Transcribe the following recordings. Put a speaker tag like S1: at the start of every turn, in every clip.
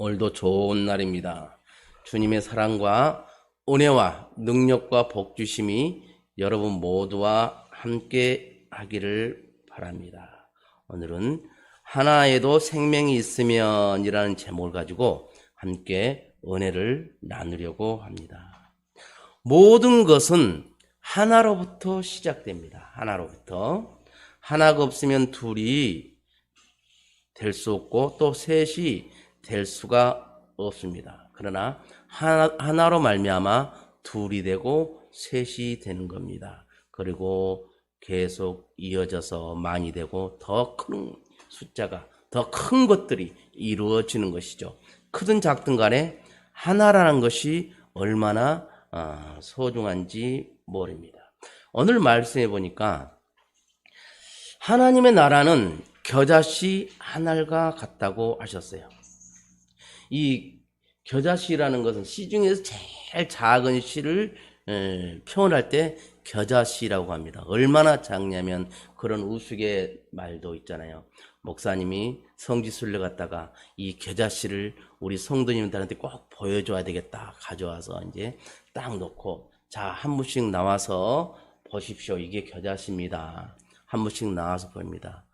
S1: 오늘도 좋은 날입니다. 주님의 사랑과 은혜와 능력과 복주심이 여러분 모두와 함께 하기를 바랍니다. 오늘은 하나에도 생명이 있으면 이라는 제목을 가지고 함께 은혜를 나누려고 합니다. 모든 것은 하나로부터 시작됩니다. 하나로부터. 하나가 없으면 둘이 될 수 없고 또 셋이 될 수가 없습니다. 그러나 하나로 말미암아 둘이 되고 셋이 되는 겁니다. 그리고 계속 이어져서 많이 되고 더 큰 숫자가, 더 큰 것들이 이루어지는 것이죠. 크든 작든 간에 하나라는 것이 얼마나 소중한지 모릅니다. 오늘 말씀해 보니까 하나님의 나라는 겨자씨 하나가 같다고 하셨어요. 이 겨자씨라는 것은 씨 중에서 제일 작은 씨를 표현할 때 겨자씨라고 합니다. 얼마나 작냐면 그런 우스갯 말도 있잖아요. 목사님이 성지순례 갔다가 이 겨자씨를 우리 성도님들한테 꼭 보여줘야 되겠다. 가져와서 이제 딱 놓고 자, 한 분씩 나와서 보십시오. 이게 겨자씨입니다. 한 분씩 나와서 봅니다.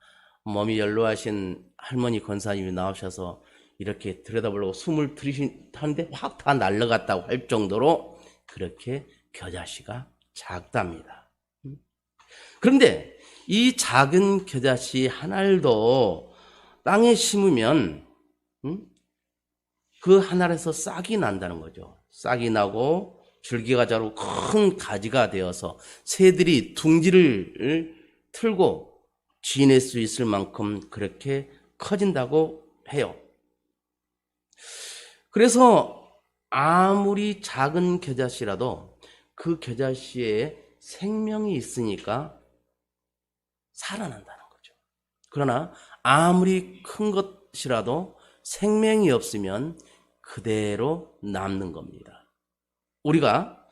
S1: 몸이 연로하신 할머니 권사님이 나오셔서 이렇게 들여다보려고 숨을 들이쉬는데 확 다 날아갔다고 할 정도로 그렇게 겨자씨가 작답니다. 그런데 이 작은 겨자씨 한 알도 땅에 심으면 그 한 알에서 싹이 난다는 거죠. 싹이 나고 줄기가 자라고 큰 가지가 되어서 새들이 둥지를 틀고 지낼 수 있을 만큼 그렇게 커진다고 해요. 그래서 아무리 작은 겨자씨라도 그 겨자씨에 생명이 있으니까 살아난다는 거죠. 그러나 아무리 큰 것이라도 생명이 없으면 그대로 남는 겁니다. 우리가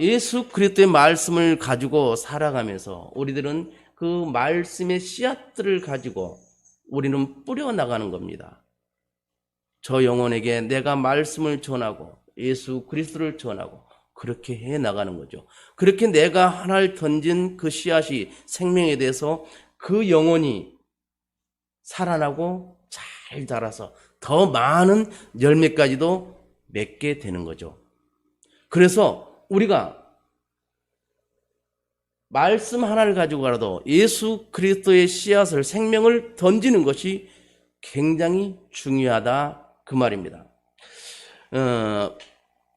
S1: 예수 그리스도의 말씀을 가지고 살아가면서 우리들은 그 말씀의 씨앗들을 가지고 우리는 뿌려나가는 겁니다. 저 영혼에게 내가 말씀을 전하고 예수 그리스도를 전하고 그렇게 해 나가는 거죠. 그렇게 내가 하나를 던진 그 씨앗이 생명에 대해서 그 영혼이 살아나고 잘 자라서 더 많은 열매까지도 맺게 되는 거죠. 그래서 우리가 말씀 하나를 가지고 가라도 예수 그리스도의 씨앗을 생명을 던지는 것이 굉장히 중요하다 그 말입니다.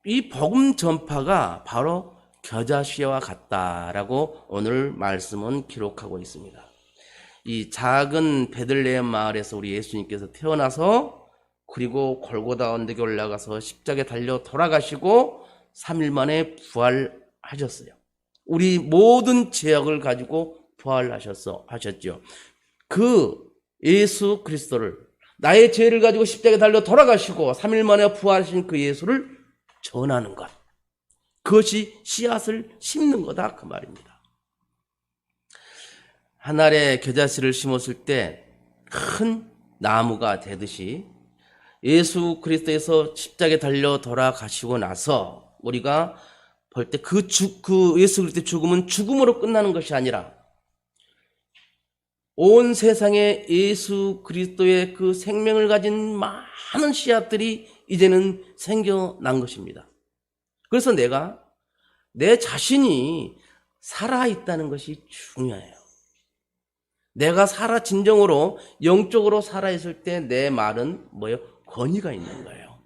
S1: 이 복음 전파가 바로 겨자씨와 같다라고 오늘 말씀은 기록하고 있습니다. 이 작은 베들레헴 마을에서 우리 예수님께서 태어나서 그리고 골고다 언덕에 올라가서 십자가에 달려 돌아가시고 3일 만에 부활하셨어요. 우리 모든 죄악을 가지고 부활하셨죠. 그 예수 그리스도를 나의 죄를 가지고 십자가에 달려 돌아가시고 3일 만에 부활하신 그 예수를 전하는 것. 그것이 씨앗을 심는 거다 그 말입니다. 한 알에 겨자씨를 심었을 때 큰 나무가 되듯이 예수 그리스도에서 십자가에 달려 돌아가시고 나서 우리가 볼 때 그 예수 그리스도의 죽음은 죽음으로 끝나는 것이 아니라 온 세상에 예수 그리스도의 그 생명을 가진 많은 씨앗들이 이제는 생겨난 것입니다. 그래서 내가 내 자신이 살아있다는 것이 중요해요. 내가 진정으로 영적으로 살아있을 때 내 말은 뭐예요? 권위가 있는 거예요.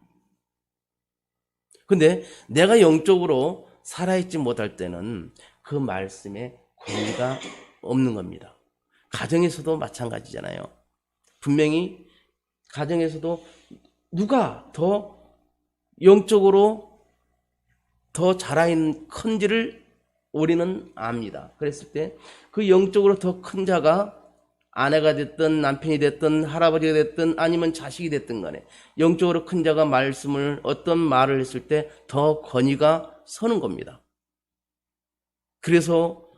S1: 근데 내가 영적으로 살아있지 못할 때는 그 말씀에 권위가 없는 겁니다. 가정에서도 마찬가지잖아요. 분명히 가정에서도 누가 더 영적으로 더 자라있는 큰지를 우리는 압니다. 그랬을 때 그 영적으로 더 큰 자가 아내가 됐든 남편이 됐든 할아버지가 됐든 아니면 자식이 됐든 간에 영적으로 큰 자가 말씀을 어떤 말을 했을 때 더 권위가 서는 겁니다. 그래서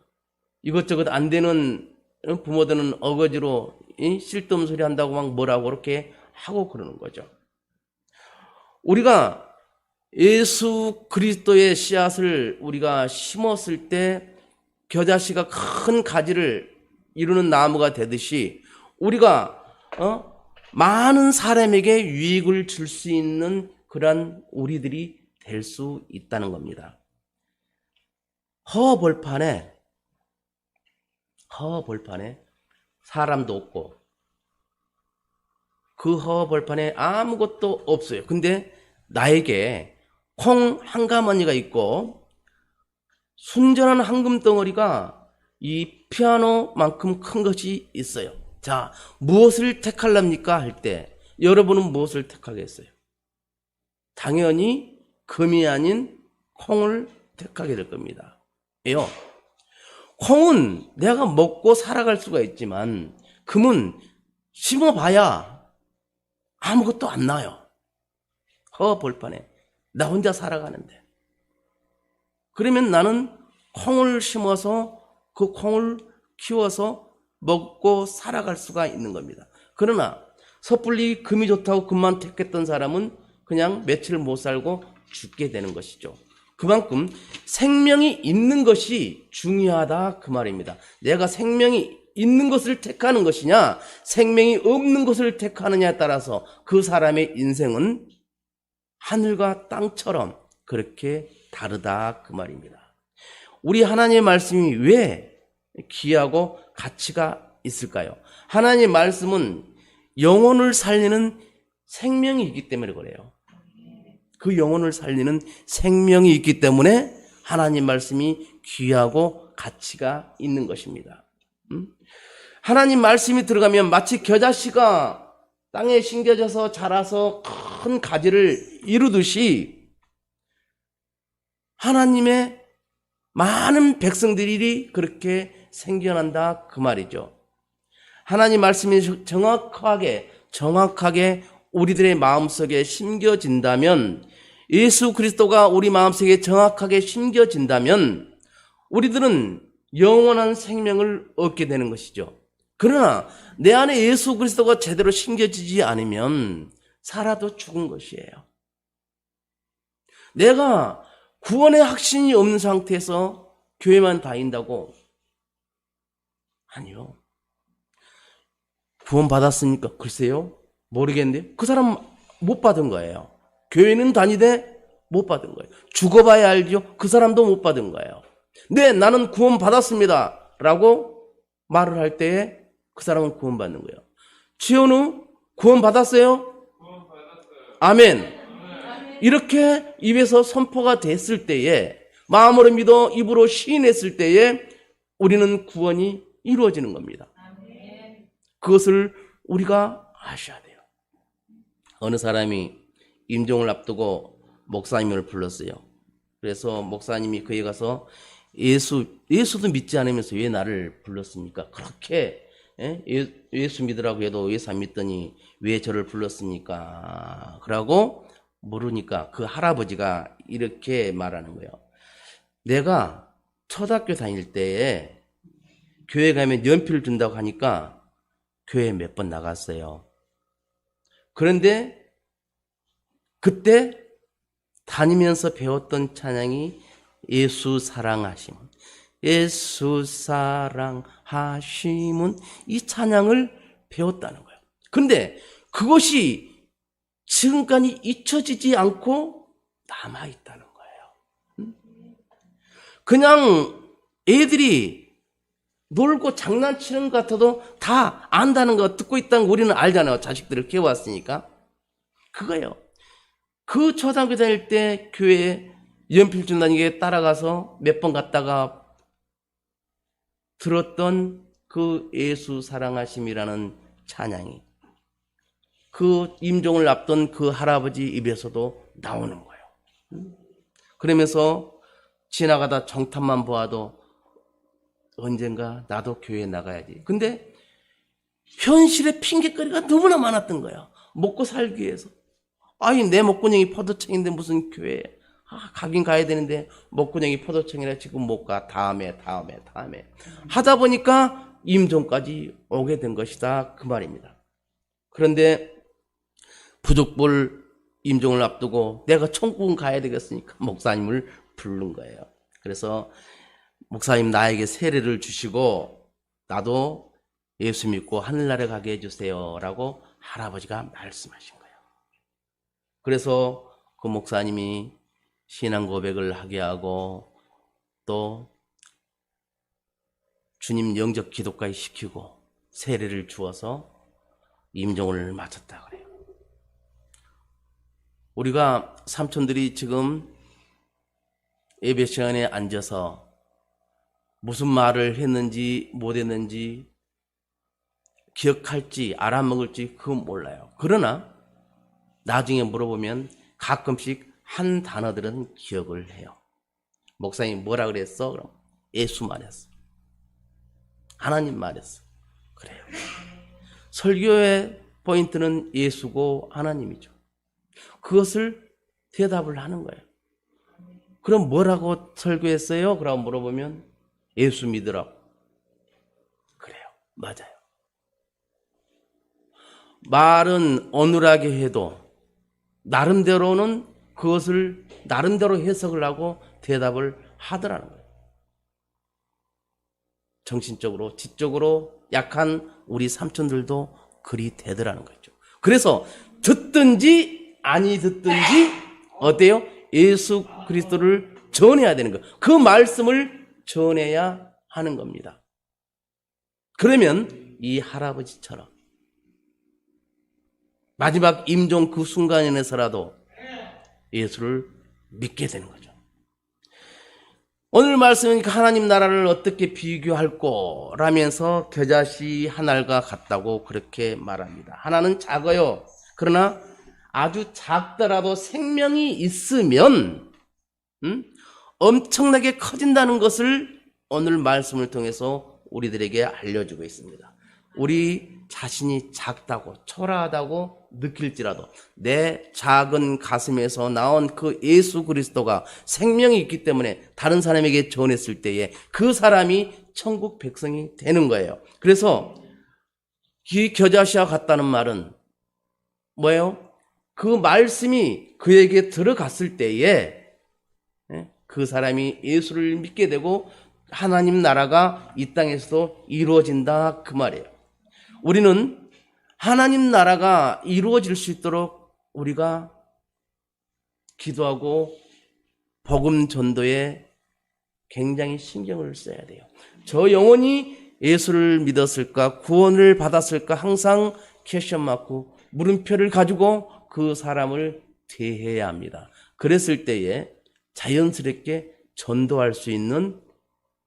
S1: 이것저것 안 되는 부모들은 어거지로 쓸데없는 소리 한다고 막 뭐라고 그렇게 하고 그러는 거죠. 우리가 예수 그리스도의 씨앗을 우리가 심었을 때 겨자씨가 큰 가지를 이루는 나무가 되듯이 우리가 많은 사람에게 유익을 줄 수 있는 그런 우리들이 될 수 있다는 겁니다. 허벌판에 사람도 없고 그 허벌판에 아무것도 없어요. 근데 나에게 콩 한 가마니가 있고 순전한 황금 덩어리가 이 피아노만큼 큰 것이 있어요. 자, 무엇을 택할랍니까? 할 때 여러분은 무엇을 택하겠어요? 당연히 금이 아닌 콩을 택하게 될 겁니다. 왜요? 콩은 내가 먹고 살아갈 수가 있지만 금은 심어봐야 아무것도 안 나요. 허벌판에 나 혼자 살아가는데. 그러면 나는 콩을 심어서 그 콩을 키워서 먹고 살아갈 수가 있는 겁니다. 그러나 섣불리 금이 좋다고 금만 택했던 사람은 그냥 며칠 못 살고 죽게 되는 것이죠. 그만큼 생명이 있는 것이 중요하다 그 말입니다. 내가 생명이 있는 것을 택하는 것이냐 생명이 없는 것을 택하느냐에 따라서 그 사람의 인생은 하늘과 땅처럼 그렇게 다르다 그 말입니다. 우리 하나님의 말씀이 왜 귀하고 가치가 있을까요? 하나님의 말씀은 영혼을 살리는 생명이 있기 때문에 그래요. 그 영혼을 살리는 생명이 있기 때문에 하나님 말씀이 귀하고 가치가 있는 것입니다. 하나님 말씀이 들어가면 마치 겨자씨가 땅에 심겨져서 자라서 큰 가지를 이루듯이 하나님의 많은 백성들이 그렇게 생겨난다 그 말이죠. 하나님 말씀이 정확하게 우리들의 마음속에 심겨진다면, 예수 그리스도가 우리 마음속에 정확하게 심겨진다면 우리들은 영원한 생명을 얻게 되는 것이죠. 그러나 내 안에 예수 그리스도가 제대로 심겨지지 않으면 살아도 죽은 것이에요. 내가 구원의 확신이 없는 상태에서 교회만 다닌다고? 아니요. 구원 받았습니까? 글쎄요. 모르겠는데 그 사람 못 받은 거예요. 교회는 다니되 못 받은 거예요. 죽어봐야 알죠. 그 사람도 못 받은 거예요. 네, 나는 구원 받았습니다 라고 말을 할 때에 그 사람은 구원 받는 거예요. 지현우 구원 받았어요? 구원 받았어요. 아멘. 이렇게 입에서 선포가 됐을 때에, 마음으로 믿어 입으로 시인했을 때에 우리는 구원이 이루어지는 겁니다. 그것을 우리가 아셔야 돼요. 어느 사람이 임종을 앞두고 목사님을 불렀어요. 그래서 목사님이 그에 가서 예수도 믿지 않으면서 왜 나를 불렀습니까? 그렇게 예수 믿으라고 해도 예수 안 믿더니 왜 저를 불렀습니까? 그러고 물으니까 그 할아버지가 이렇게 말하는 거예요. 내가 초등학교 다닐 때에 교회 가면 연필 준다고 하니까 교회 몇 번 나갔어요. 그런데 그때 다니면서 배웠던 찬양이 예수 사랑하심, 예수 사랑하심은 이 찬양을 배웠다는 거예요. 그런데 그것이 지금까지 잊혀지지 않고 남아있다는 거예요. 그냥 애들이 놀고 장난치는 것 같아도 다 안다는 거, 듣고 있다는 거 우리는 알잖아요. 자식들을 키워왔으니까. 그거예요. 그 초등학교 다닐 때 교회에 연필 준다는 게 따라가서 몇 번 갔다가 들었던 그 예수 사랑하심이라는 찬양이 그 임종을 앞둔 그 할아버지 입에서도 나오는 거예요. 그러면서 지나가다 정탑만 보아도 언젠가 나도 교회에 나가야지. 근데 현실의 핑계거리가 너무나 많았던 거예요. 먹고 살기 위해서. 아니, 내 목구멍이 포도청인데 무슨 교회에. 가긴 가야 되는데 목구멍이 포도청이라 지금 못 가. 다음에 하다 보니까 임종까지 오게 된 것이다 그 말입니다. 그런데 부족불 임종을 앞두고 내가 천국은 가야 되겠으니까 목사님을 부른 거예요. 그래서 목사님 나에게 세례를 주시고 나도 예수 믿고 하늘나라에 가게 해주세요 라고 할아버지가 말씀하신 거예요. 그래서 그 목사님이 신앙 고백을 하게 하고 또 주님 영접 기도까지 시키고 세례를 주어서 임종을 마쳤다 그래요. 우리가 삼촌들이 지금 예배 시간에 앉아서 무슨 말을 했는지 못했는지 기억할지 알아먹을지 그건 몰라요. 그러나 나중에 물어보면 가끔씩 한 단어들은 기억을 해요. 목사님이 뭐라 그랬어? 그럼 예수 말했어. 하나님 말했어. 그래요. 설교의 포인트는 예수고 하나님이죠. 그것을 대답을 하는 거예요. 그럼 뭐라고 설교했어요? 그러고 물어보면 예수 믿으라고. 그래요. 맞아요. 말은 어눌하게 해도 나름대로는 그것을 나름대로 해석을 하고 대답을 하더라는 거예요. 정신적으로 지적으로 약한 우리 삼촌들도 그리 되더라는 거죠. 그래서 듣든지 아니 듣든지 어때요? 예수 그리스도를 전해야 되는 거예요. 그 말씀을 전해야 하는 겁니다. 그러면 이 할아버지처럼 마지막 임종 그 순간에서라도 예수를 믿게 되는 거죠. 오늘 말씀은 하나님 나라를 어떻게 비교할꼬 라면서 겨자씨 하나가 같다고 그렇게 말합니다. 하나는 작아요. 그러나 아주 작더라도 생명이 있으면 엄청나게 커진다는 것을 오늘 말씀을 통해서 우리들에게 알려주고 있습니다. 우리 자신이 작다고 초라하다고 느낄지라도 내 작은 가슴에서 나온 그 예수 그리스도가 생명이 있기 때문에 다른 사람에게 전했을 때에 그 사람이 천국 백성이 되는 거예요. 그래서 이 겨자씨와 같다는 말은 뭐예요? 그 말씀이 그에게 들어갔을 때에 그 사람이 예수를 믿게 되고 하나님 나라가 이 땅에서도 이루어진다 그 말이에요. 우리는 하나님 나라가 이루어질 수 있도록 우리가 기도하고 복음 전도에 굉장히 신경을 써야 돼요. 저 영혼이 예수를 믿었을까, 구원을 받았을까 항상 퀘스천 마크, 물음표를 가지고 그 사람을 대해야 합니다. 그랬을 때에 자연스럽게 전도할 수 있는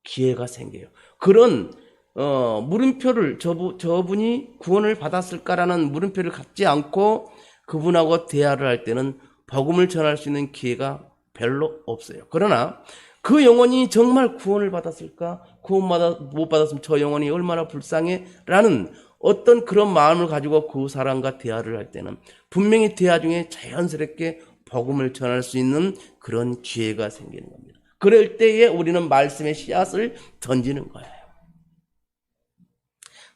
S1: 기회가 생겨요. 그런 물음표를 저분이 구원을 받았을까라는 물음표를 갖지 않고 그분하고 대화를 할 때는 복음을 전할 수 있는 기회가 별로 없어요. 그러나 그 영혼이 정말 구원을 받았을까? 구원 못 받았으면 저 영혼이 얼마나 불쌍해? 라는 어떤 그런 마음을 가지고 그 사람과 대화를 할 때는 분명히 대화 중에 자연스럽게 복음을 전할 수 있는 그런 기회가 생기는 겁니다. 그럴 때에 우리는 말씀의 씨앗을 던지는 거예요.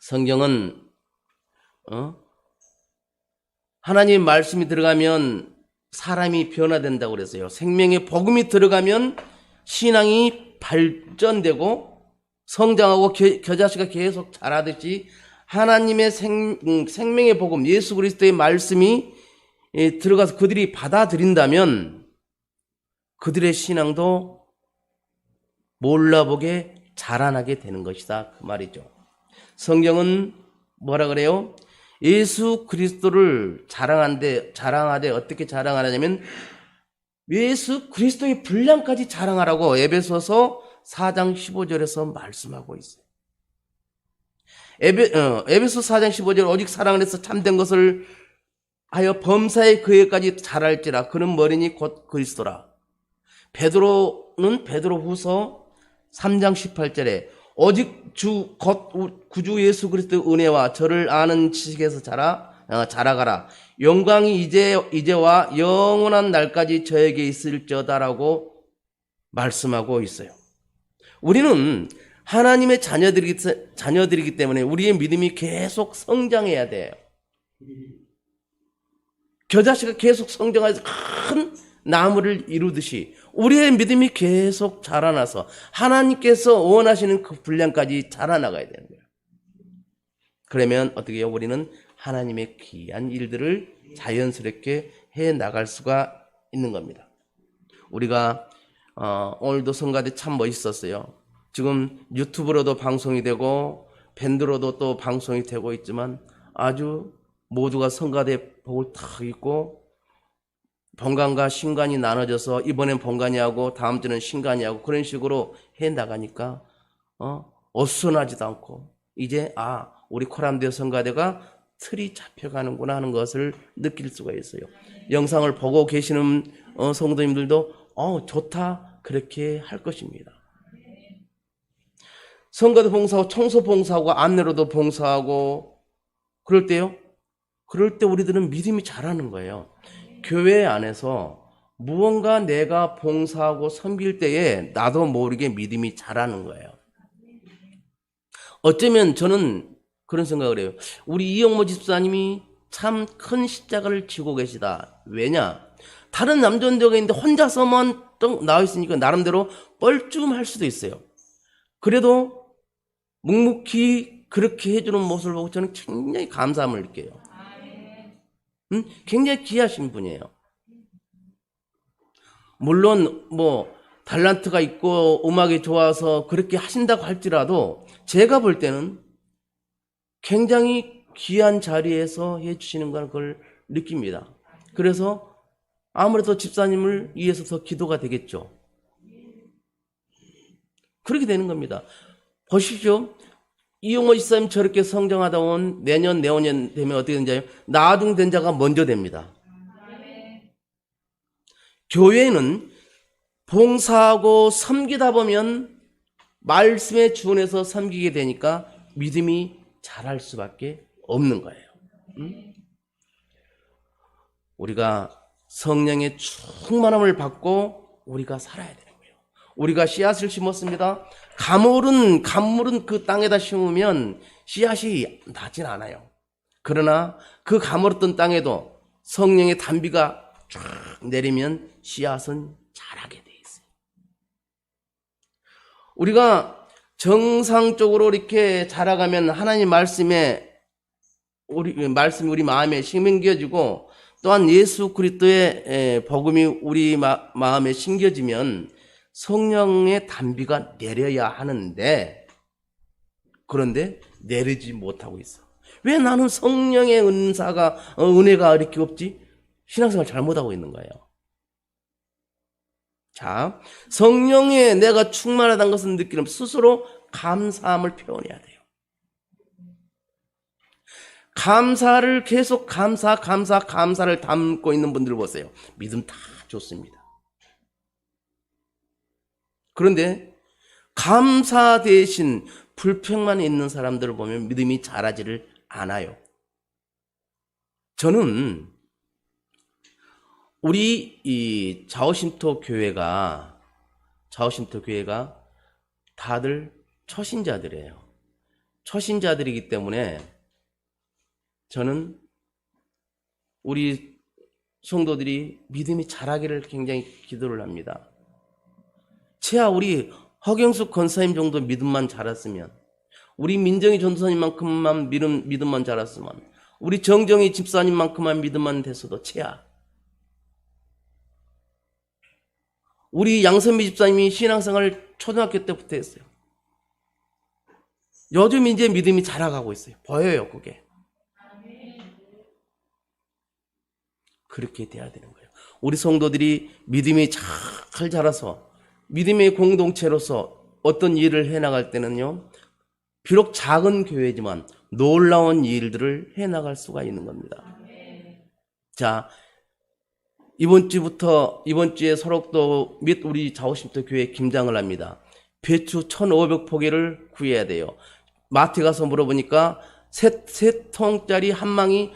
S1: 성경은 하나님 말씀이 들어가면 사람이 변화된다고 그랬어요. 생명의 복음이 들어가면 신앙이 발전되고 성장하고 겨자씨가 계속 자라듯이 하나님의 생명의 복음, 예수 그리스도의 말씀이 들어가서 그들이 받아들인다면 그들의 신앙도 몰라보게 자라나게 되는 것이다 그 말이죠. 성경은 뭐라 그래요? 예수 그리스도를 자랑하되 어떻게 자랑하냐면 예수 그리스도의 분량까지 자랑하라고 에베소서 4장 15절에서 말씀하고 있어요. 에베소 4장 15절 오직 사랑을 해서 참된 것을 하여 범사에 그에까지 잘할지라 그는 머리니 곧 그리스도라. 베드로는 베드로후서 3장 18절에 오직 구주 예수 그리스도의 은혜와 저를 아는 지식에서 자라가라. 영광이 이제와 영원한 날까지 저에게 있을저다라고 말씀하고 있어요. 우리는 하나님의 자녀들이기 때문에 우리의 믿음이 계속 성장해야 돼요. 겨자씨가 계속 성장해서 큰 나무를 이루듯이 우리의 믿음이 계속 자라나서 하나님께서 원하시는 그 분량까지 자라나가야 되는 거예요. 그러면 어떻게 해요? 우리는 하나님의 귀한 일들을 자연스럽게 해 나갈 수가 있는 겁니다. 우리가 오늘도 성가대 참 멋있었어요. 지금 유튜브로도 방송이 되고 밴드로도 또 방송이 되고 있지만 아주 모두가 성가대 복을 탁 입고 본관과 신관이 나눠져서 이번엔 본관이 하고 다음 주는 신관이 하고 그런 식으로 해 나가니까 어수선하지도 않고 이제 우리 코람데오 성가대가 틀이 잡혀가는구나 하는 것을 느낄 수가 있어요. 영상을 보고 계시는 성도님들도 좋다 그렇게 할 것입니다. 성가대 봉사하고 청소 봉사하고 안내로도 봉사하고 그럴 때요. 그럴 때 우리들은 믿음이 자라는 거예요. 교회 안에서 무언가 내가 봉사하고 섬길 때에 나도 모르게 믿음이 자라는 거예요. 어쩌면 저는 그런 생각을 해요. 우리 이영모 집사님이 참 큰 십자가를 지고 계시다. 왜냐? 다른 남전도가 있는데 혼자서만 또 나와 있으니까 나름대로 뻘쭘할 수도 있어요. 그래도 묵묵히 그렇게 해주는 모습을 보고 저는 굉장히 감사함을 느껴요. 굉장히 귀하신 분이에요. 물론 달란트가 있고 음악이 좋아서 그렇게 하신다고 할지라도 제가 볼 때는 굉장히 귀한 자리에서 해주시는 걸 그걸 느낍니다. 그래서 아무래도 집사님을 위해서 더 기도가 되겠죠. 그렇게 되는 겁니다. 보십시오. 이용호 집사님 저렇게 성장하다 온 내년 내후년 되면 어떻게 되는지 나중된 자가 먼저 됩니다. 교회는 봉사하고 섬기다 보면 말씀에 준해서 섬기게 되니까 믿음이 자랄 수밖에 없는 거예요. 우리가 성령의 충만함을 받고 우리가 살아야 되는 거예요. 우리가 씨앗을 심었습니다. 가물은 그 땅에다 심으면 씨앗이 나진 않아요. 그러나 그 가물었던 땅에도 성령의 단비가 쫙 내리면 씨앗은 자라게 돼 있어요. 우리가 정상적으로 이렇게 자라가면 하나님 말씀이 우리 마음에 심겨지고 또한 예수 그리스도의 복음이 우리 마음에 심겨지면 성령의 단비가 내려야 하는데 그런데 내리지 못하고 있어. 왜 나는 성령의 은혜가 이렇게 없지? 신앙생활 잘못하고 있는 거예요. 자, 성령에 내가 충만하다는 것을 느끼는 스스로 감사함을 표현해야 돼요. 감사를 계속 감사를 담고 있는 분들 보세요. 믿음 다 좋습니다. 그런데 감사 대신 불평만 있는 사람들을 보면 믿음이 자라지를 않아요. 저는 우리 이 자오신토 교회가 다들 초신자들이에요. 초신자들이기 때문에 저는 우리 성도들이 믿음이 자라기를 굉장히 기도를 합니다. 채아 우리 허경숙 권사님 정도 믿음만 자랐으면, 우리 민정희 전도사님만큼만 믿음만 자랐으면, 우리 정정희 집사님만큼만 믿음만 됐어도 채아, 우리 양선미 집사님이 신앙생활을 초등학교 때부터 했어요. 요즘 이제 믿음이 자라가고 있어요. 보여요, 그게. 그렇게 돼야 되는 거예요. 우리 성도들이 믿음이 잘 자라서 믿음의 공동체로서 어떤 일을 해나갈 때는요, 비록 작은 교회지만 놀라운 일들을 해나갈 수가 있는 겁니다. 자, 이번 주에 소록도 및 우리 자오신토 교회 김장을 합니다. 배추 1,500포기를 구해야 돼요. 마트 가서 물어보니까 세 통짜리 한 망이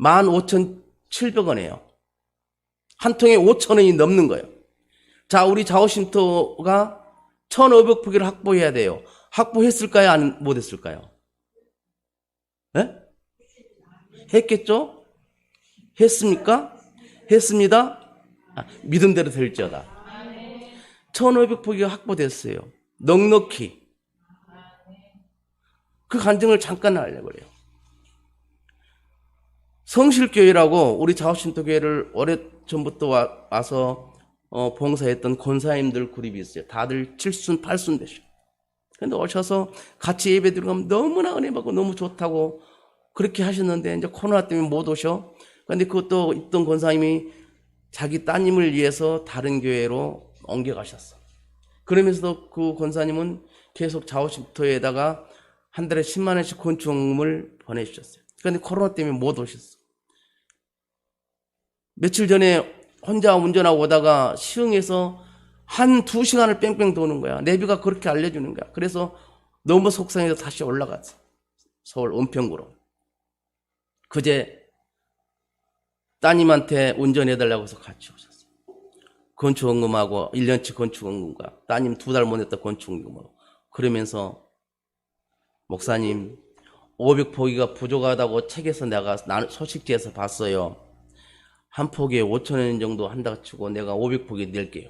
S1: 15,700원이에요. 한 통에 5,000원이 넘는 거예요. 자, 우리 자오신토가 1,500포기를 확보해야 돼요. 확보했을까요? 아니면 못했을까요? 네? 했겠죠? 했습니까? 했습니다. 믿음대로 될지어다. 1500포기가 확보됐어요. 넉넉히. 그 간증을 잠깐 알려버려요. 성실교회라고 우리 자우신토교회를 오래전부터 와서 봉사했던 권사님들 그룹이 있어요. 다들 7순, 8순 되셔. 근데 오셔서 같이 예배 들어가면 너무나 은혜 받고 너무 좋다고 그렇게 하셨는데 이제 코로나 때문에 못 오셔. 근데 그것도 있던 권사님이 자기 따님을 위해서 다른 교회로 옮겨가셨어. 그러면서도 그 권사님은 계속 자우신토에다가 한 달에 10만 원씩 건축금을 보내주셨어요. 그런데 코로나 때문에 못 오셨어. 며칠 전에 혼자 운전하고 오다가 시흥에서 한 2시간을 뺑뺑 도는 거야. 내비가 그렇게 알려주는 거야. 그래서 너무 속상해서 다시 올라갔어. 서울 은평구로. 그제 따님한테 운전해달라고 해서 같이 오셨어요. 건축원금하고 1년치 건축원금과 따님 2달 못 냈다 건축원금으로. 그러면서 목사님 500포기가 부족하다고 책에서 내가 소식지에서 봤어요. 한 포기에 5,000원 정도 한다고 치고 내가 500포기 낼게요.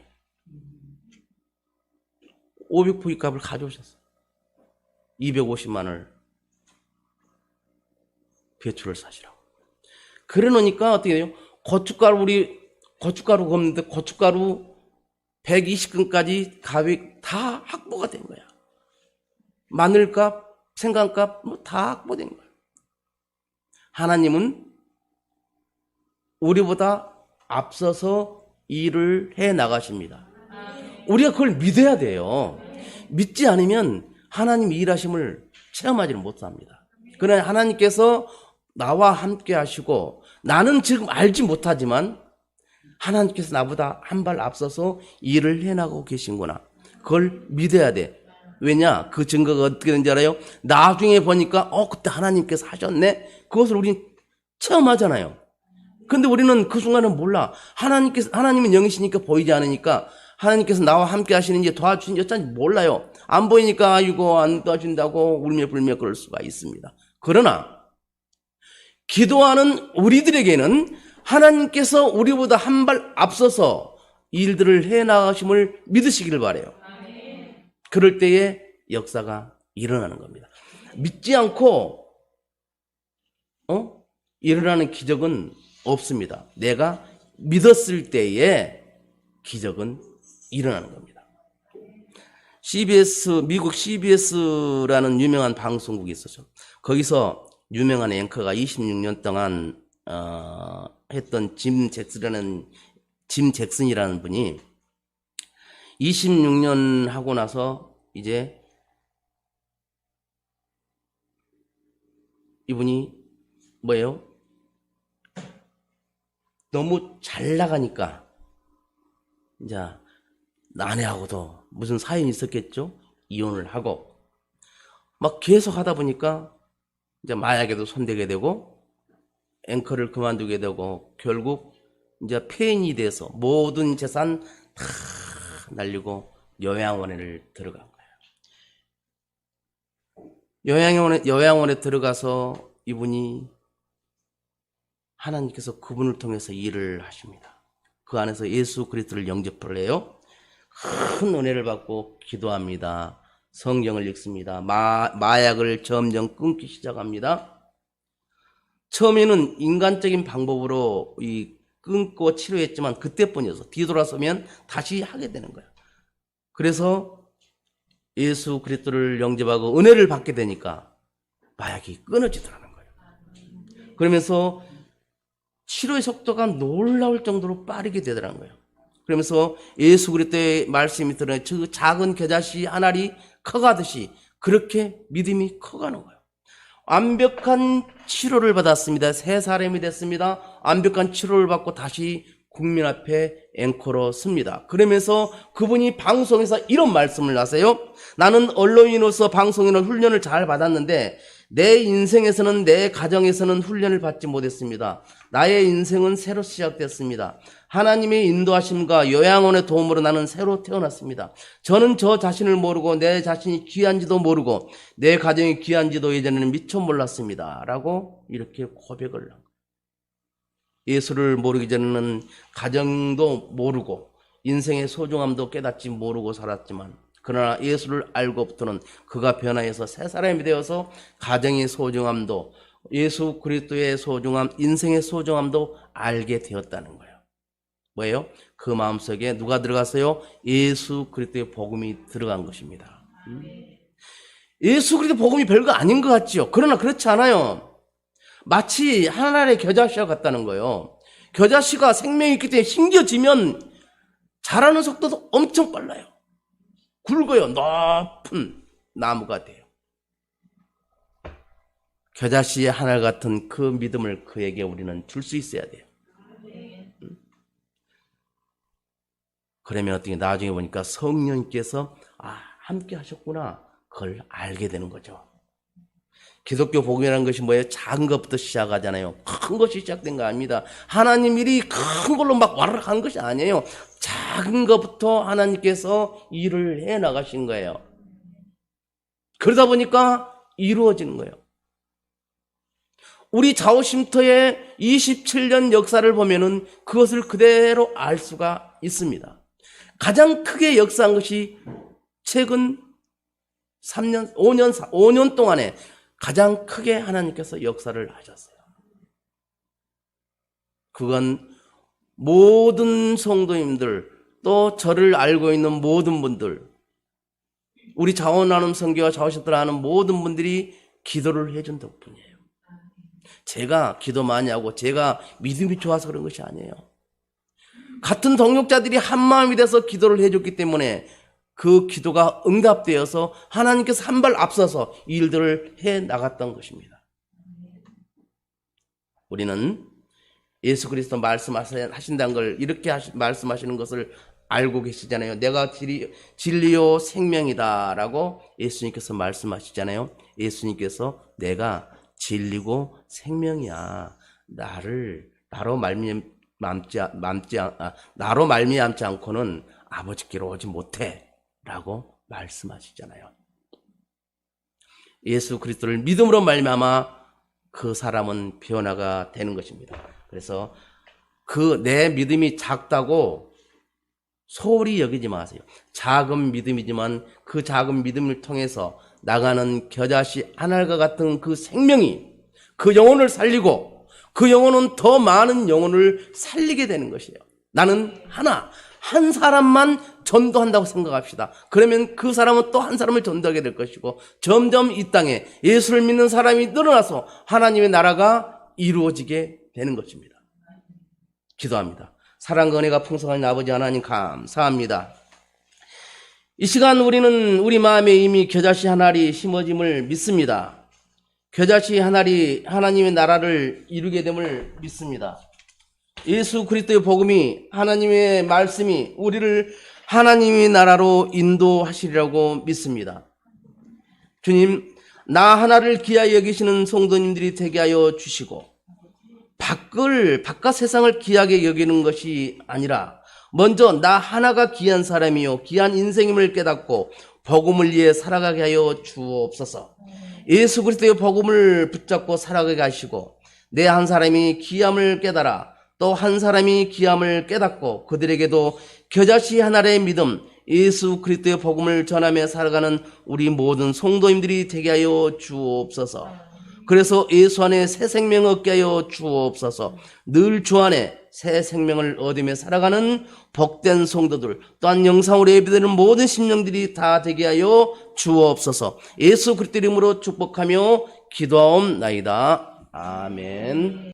S1: 500포기 값을 가져오셨어요. 250만 원을 배추를 사시라고. 그래 놓으니까 어떻게 돼요? 고춧가루 걷는데 고춧가루 120근까지 값이 다 확보가 된 거야. 마늘값, 생강값 뭐 다 확보된 거야. 하나님은 우리보다 앞서서 일을 해 나가십니다. 우리가 그걸 믿어야 돼요. 믿지 않으면 하나님 일하심을 체험하지를 못합니다. 그러나 하나님께서 나와 함께 하시고 나는 지금 알지 못하지만 하나님께서 나보다 한 발 앞서서 일을 해나가고 계신구나. 그걸 믿어야 돼. 왜냐? 그 증거가 어떻게 되는지 알아요? 나중에 보니까 그때 하나님께서 하셨네. 그것을 우리는 체험하잖아요. 근데 우리는 그 순간은 몰라. 하나님은 영이시니까 보이지 않으니까 하나님께서 나와 함께 하시는지 도와주신지 어쩐지 몰라요. 안 보이니까 아이고 안 도와준다고 울며불며 그럴 수가 있습니다. 그러나 기도하는 우리들에게는 하나님께서 우리보다 한 발 앞서서 일들을 해나가심을 믿으시기를 바라요. 그럴 때에 역사가 일어나는 겁니다. 믿지 않고 일어나는 기적은 없습니다. 내가 믿었을 때에 기적은 일어나는 겁니다. 미국 CBS라는 유명한 방송국이 있었죠. 거기서 유명한 앵커가 26년 동안 했던 짐 잭슨이라는 분이 26년 하고 나서 이제 이분이 뭐예요? 너무 잘 나가니까 이제 아내하고도 무슨 사연이 있었겠죠? 이혼을 하고 막 계속 하다 보니까 이제 마약에도 손대게 되고 앵커를 그만두게 되고 결국 이제 폐인이 돼서 모든 재산 다 날리고 요양원에 들어간 거예요. 요양원에 들어가서 이분이 하나님께서 그분을 통해서 일을 하십니다. 그 안에서 예수 그리스도를 영접을 해요. 큰 은혜를 받고 기도합니다. 성경을 읽습니다. 마약을 점점 끊기 시작합니다. 처음에는 인간적인 방법으로 끊고 치료했지만 그때뿐이어서 뒤돌아서면 다시 하게 되는 거예요. 그래서 예수 그리스도를 영접하고 은혜를 받게 되니까 마약이 끊어지더라는 거예요. 그러면서 치료의 속도가 놀라울 정도로 빠르게 되더라는 거예요. 그러면서 예수 그리스도의 말씀이 들어요. 그 작은 겨자씨 한 알이 커가듯이 그렇게 믿음이 커가는 거예요. 완벽한 치료를 받았습니다. 새 사람이 됐습니다. 완벽한 치료를 받고 다시 국민 앞에 앵커로 섭니다. 그러면서 그분이 방송에서 이런 말씀을 하세요. 나는 언론인으로서 방송인으로 훈련을 잘 받았는데 내 인생에서는 내 가정에서는 훈련을 받지 못했습니다. 나의 인생은 새로 시작됐습니다. 하나님의 인도하심과 요양원의 도움으로 나는 새로 태어났습니다. 저는 저 자신을 모르고 내 자신이 귀한지도 모르고 내 가정이 귀한지도 예전에는 미처 몰랐습니다. 라고 이렇게 고백을 한 거예요. 예수를 모르기 전에는 가정도 모르고 인생의 소중함도 깨닫지 모르고 살았지만, 그러나 예수를 알고부터는 그가 변화해서 새 사람이 되어서 가정의 소중함도, 예수 그리스도의 소중함, 인생의 소중함도 알게 되었다는 거예요. 뭐예요? 그 마음속에 누가 들어갔어요? 예수 그리스도의 복음이 들어간 것입니다. 예수 그리스도 복음이 별거 아닌 것 같지요. 그러나 그렇지 않아요. 마치 하늘의 겨자씨와 같다는 거예요. 겨자씨가 생명이 있기 때문에 심겨지면 자라는 속도도 엄청 빨라요. 굵어요. 높은 나무가 돼요. 겨자씨의 하늘 같은 그 믿음을 그에게 우리는 줄 수 있어야 돼요. 그러면 어떻게 나중에 보니까 성령님께서 함께 하셨구나, 그걸 알게 되는 거죠. 기독교 복음이라는 것이 뭐예요? 작은 것부터 시작하잖아요. 큰 것이 시작된 거 아닙니다. 하나님 일이 큰 걸로 막 와르르 것이 아니에요. 작은 것부터 하나님께서 일을 해 나가신 거예요. 그러다 보니까 이루어지는 거예요. 우리 좌우쉼터의 27년 역사를 보면은 그것을 그대로 알 수가 있습니다. 가장 크게 역사한 것이 최근 3년, 5년 동안에 가장 크게 하나님께서 역사를 하셨어요. 그건 모든 성도님들, 또 저를 알고 있는 모든 분들, 우리 자원나눔 선교와 좌우심터를 하는 모든 분들이 기도를 해준 덕분이에요. 제가 기도 많이 하고 제가 믿음이 좋아서 그런 것이 아니에요. 같은 동역자들이 한 마음이 돼서 기도를 해줬기 때문에 그 기도가 응답되어서 하나님께서 한 발 앞서서 이 일들을 해 나갔던 것입니다. 우리는 예수 그리스도 말씀하신다는 걸 이렇게 말씀하시는 것을 알고 계시잖아요. 내가 진리요 생명이다 라고 예수님께서 말씀하시잖아요. 예수님께서 내가 진리고 생명이야, 나로 말미암지 않고는 아버지께로 오지 못해 라고 말씀하시잖아요. 예수 그리스도를 믿음으로 말미암아 그 사람은 변화가 되는 것입니다. 그래서 그 내 믿음이 작다고 소홀히 여기지 마세요. 작은 믿음이지만 그 작은 믿음을 통해서 나가는 겨자씨 하늘과 같은 그 생명이 그 영혼을 살리고 그 영혼은 더 많은 영혼을 살리게 되는 것이에요. 나는 한 사람만 전도한다고 생각합시다. 그러면 그 사람은 또 한 사람을 전도하게 될 것이고, 점점 이 땅에 예수를 믿는 사람이 늘어나서 하나님의 나라가 이루어지게 되는 것입니다. 기도합니다. 사랑과 은혜가 풍성한 아버지 하나님 감사합니다. 이 시간 우리는 우리 마음에 이미 겨자씨 한 알이 심어짐을 믿습니다. 겨자씨 한 알이 하나님의 나라를 이루게 됨을 믿습니다. 예수 그리스도의 복음이, 하나님의 말씀이 우리를 하나님의 나라로 인도하시리라고 믿습니다. 주님, 나 하나를 귀하게 여기시는 성도님들이 되게 하여 주시고, 바깥 세상을 귀하게 여기는 것이 아니라 먼저 나 하나가 귀한 사람이요 귀한 인생임을 깨닫고 복음을 위해 살아가게 하여 주옵소서. 예수 그리스도의 복음을 붙잡고 살아가게 하시고, 내 한 사람이 귀함을 깨달아 또 한 사람이 귀함을 깨닫고 그들에게도 겨자씨 하나의 믿음, 예수 그리스도의 복음을 전하며 살아가는 우리 모든 성도님들이 되게 하여 주옵소서. 그래서 예수 안에 새 생명 얻게 하여 주옵소서. 늘 주 안에 새 생명을 얻으며 살아가는 복된 성도들, 또한 영상으로 예배되는 모든 심령들이 다 되게 하여 주옵소서. 예수 그리스도 이름으로 축복하며 기도하옵나이다. 아멘.